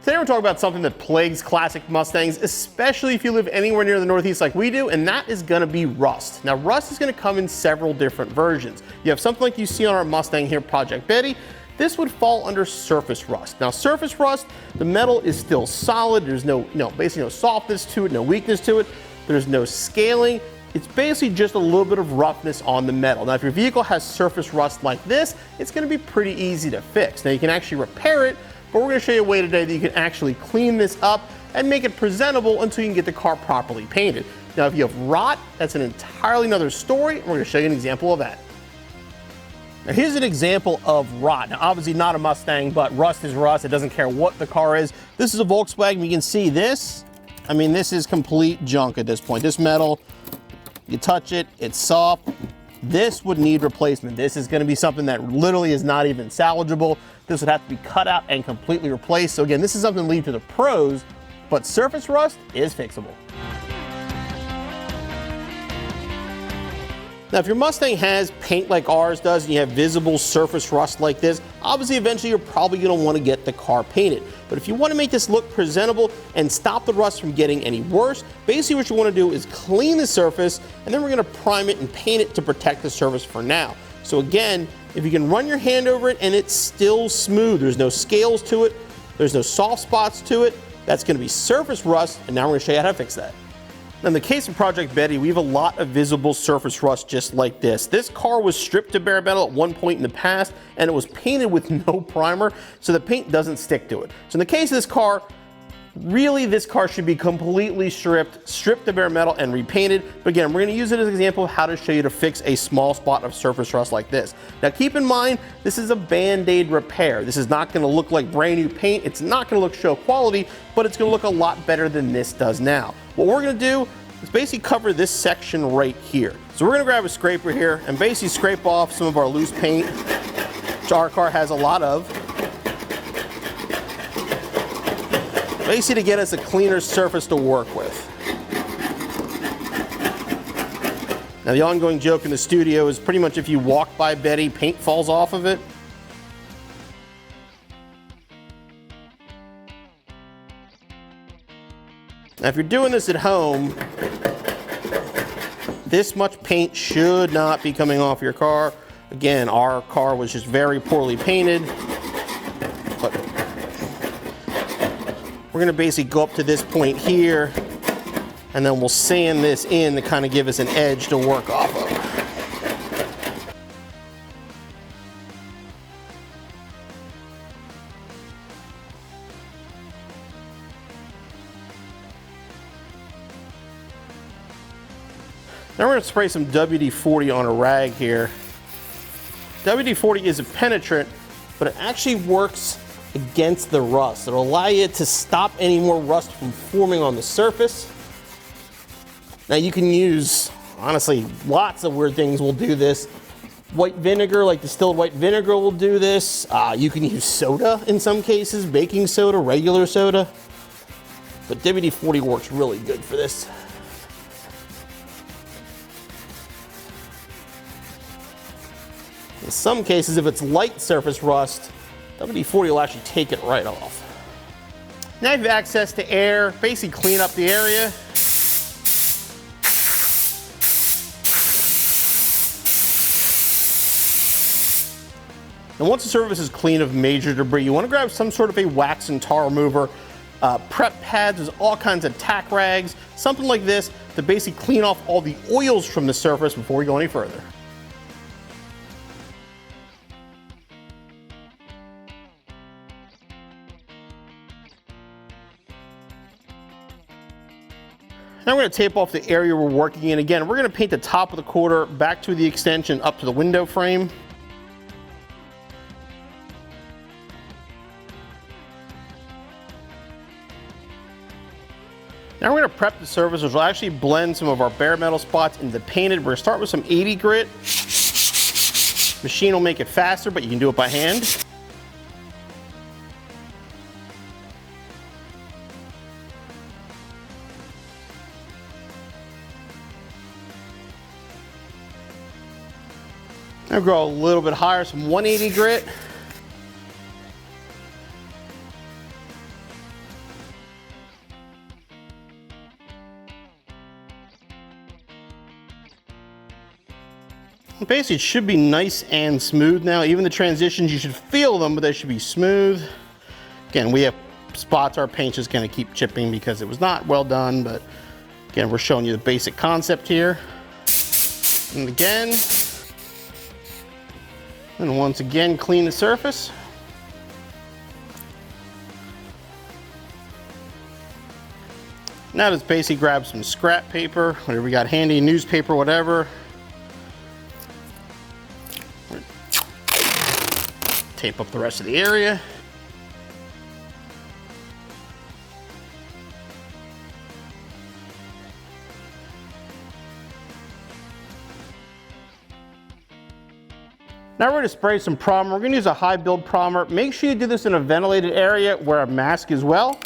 Today we're talking about something that plagues classic Mustangs, especially if you live anywhere near the Northeast like we do, and that is going to be rust. Now rust is going to come in several different versions. You have something like you see on our Mustang here, Project Betty. This would fall under surface rust. Now surface rust, the metal is still solid. There's basically no softness to it, no weakness to it. There's no scaling. It's basically just a little bit of roughness on the metal. Now if your vehicle has surface rust like this, it's going to be pretty easy to fix. Now you can actually repair it, but we're going to show you a way today that you can actually clean this up and make it presentable until you can get the car properly painted. Now if you have rot, that's an entirely another story. We're going to show you an example of that. Now here's an example of rot. Now obviously not a Mustang, but rust is rust. It doesn't care what the car is. This is a Volkswagen. You can see this. I mean, this is complete junk at this point. This metal, you touch it, it's soft. This would need replacement. This is going to be something that literally is not even salvageable. This would have to be cut out and completely replaced. So again, this is something to leave to the pros, but surface rust is fixable. Now, if your Mustang has paint like ours does and you have visible surface rust like this, obviously eventually you're probably going to want to get the car painted. But if you want to make this look presentable and stop the rust from getting any worse, basically what you want to do is clean the surface, and then we're going to prime it and paint it to protect the surface for now. So again, if you can run your hand over it and it's still smooth, there's no scales to it, there's no soft spots to it, that's going to be surface rust, and now we're going to show you how to fix that. Now in the case of Project Betty, we have a lot of visible surface rust just like this. This car was stripped to bare metal at one point in the past, and it was painted with no primer, so the paint doesn't stick to it. So in the case of this car, really this car should be completely stripped to bare metal and repainted. But again, we're going to use it as an example of how to show you to fix a small spot of surface rust like this. Now keep in mind, this is a Band-Aid repair. This is not going to look like brand new paint. It's not going to look show quality, but it's going to look a lot better than this does now. What we're going to do is basically cover this section right here. So we're going to grab a scraper here and basically scrape off some of our loose paint, which our car has a lot of, basically to get us a cleaner surface to work with. Now the ongoing joke in the studio is pretty much if you walk by Betty, paint falls off of it. Now if you're doing this at home, this much paint should not be coming off your car. Again, our car was just very poorly painted. But we're going to basically go up to this point here, and then we'll sand this in to kind of give us an edge to work off of. Now we're going to spray some WD-40 on a rag here. WD-40 is a penetrant, but it actually works against the rust. It'll allow you to stop any more rust from forming on the surface. Now you can use, honestly, lots of weird things will do this. White vinegar, like distilled white vinegar will do this. You can use soda in some cases, baking soda, regular soda. But WD-40 works really good for this. In some cases, if it's light surface rust, WD-40 will actually take it right off. Now you have access to air, basically clean up the area. And once the surface is clean of major debris, you want to grab some sort of a wax and tar remover, prep pads, there's all kinds of tack rags, something like this to basically clean off all the oils from the surface before we go any further. Now we're going to tape off the area we're working in. Again, we're going to paint the top of the quarter back to the extension up to the window frame. Now we're going to prep the surface, which will actually blend some of our bare metal spots into painted. We're going to start with some 80 grit. Machine will make it faster, but you can do it by hand. Now go a little bit higher, some 180 grit. Basically, it should be nice and smooth now. Even the transitions, you should feel them, but they should be smooth. Again, we have spots our paint's just gonna keep chipping because it was not well done, but again, we're showing you the basic concept here. And again, and once again, clean the surface. Now just basically grab some scrap paper, whatever we got handy, newspaper, whatever. Tape up the rest of the area. Now we're going to spray some primer. We're going to use a high build primer. Make sure you do this in a ventilated area where a mask as well.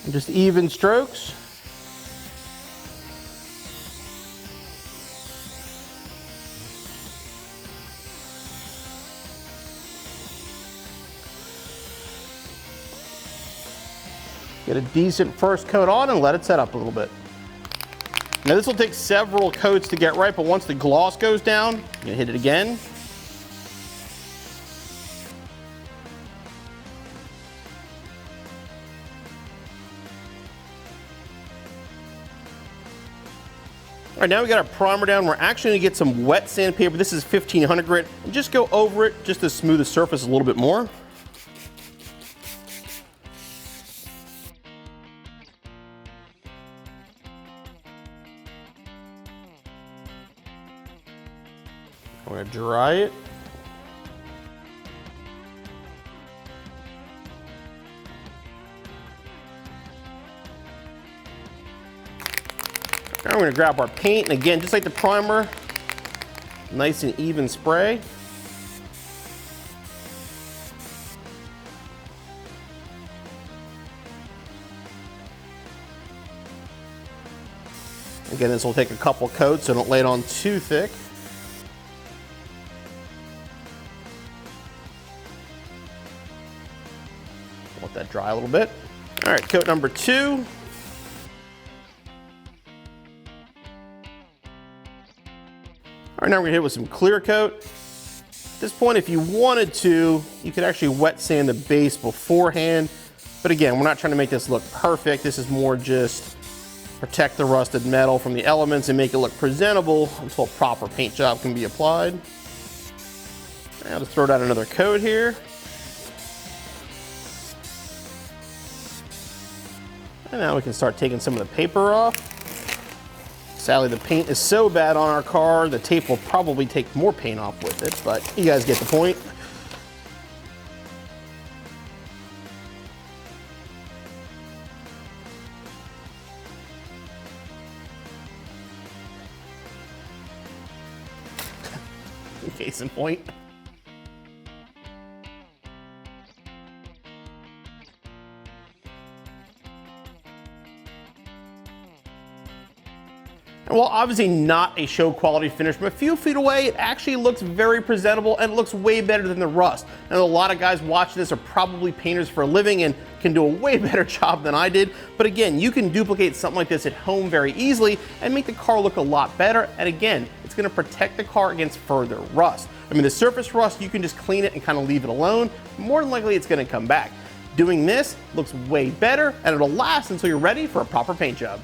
And just even strokes. Get a decent first coat on and let it set up a little bit. Now this will take several coats to get right, but once the gloss goes down, you're gonna hit it again. All right, now we got our primer down. We're actually gonna get some wet sandpaper. This is 1500 grit, and just go over it just to smooth the surface a little bit more. I'm gonna dry it. Now we're gonna grab our paint, and again, just like the primer, nice and even spray. Again, this will take a couple coats, so don't lay it on too thick. Let that dry a little bit. All right, coat number 2. All right, now we're gonna hit it with some clear coat. At this point, if you wanted to, you could actually wet sand the base beforehand. But again, we're not trying to make this look perfect. This is more just protect the rusted metal from the elements and make it look presentable until a proper paint job can be applied. Now just throw down another coat here. And now we can start taking some of the paper off. Sadly, the paint is so bad on our car, the tape will probably take more paint off with it, but you guys get the point. Case in point. And while obviously not a show quality finish, from a few feet away, it actually looks very presentable and it looks way better than the rust. Now, a lot of guys watching this are probably painters for a living and can do a way better job than I did. But again, you can duplicate something like this at home very easily and make the car look a lot better. And again, it's gonna protect the car against further rust. I mean, the surface rust, you can just clean it and kind of leave it alone. More than likely, it's gonna come back. Doing this looks way better and it'll last until you're ready for a proper paint job.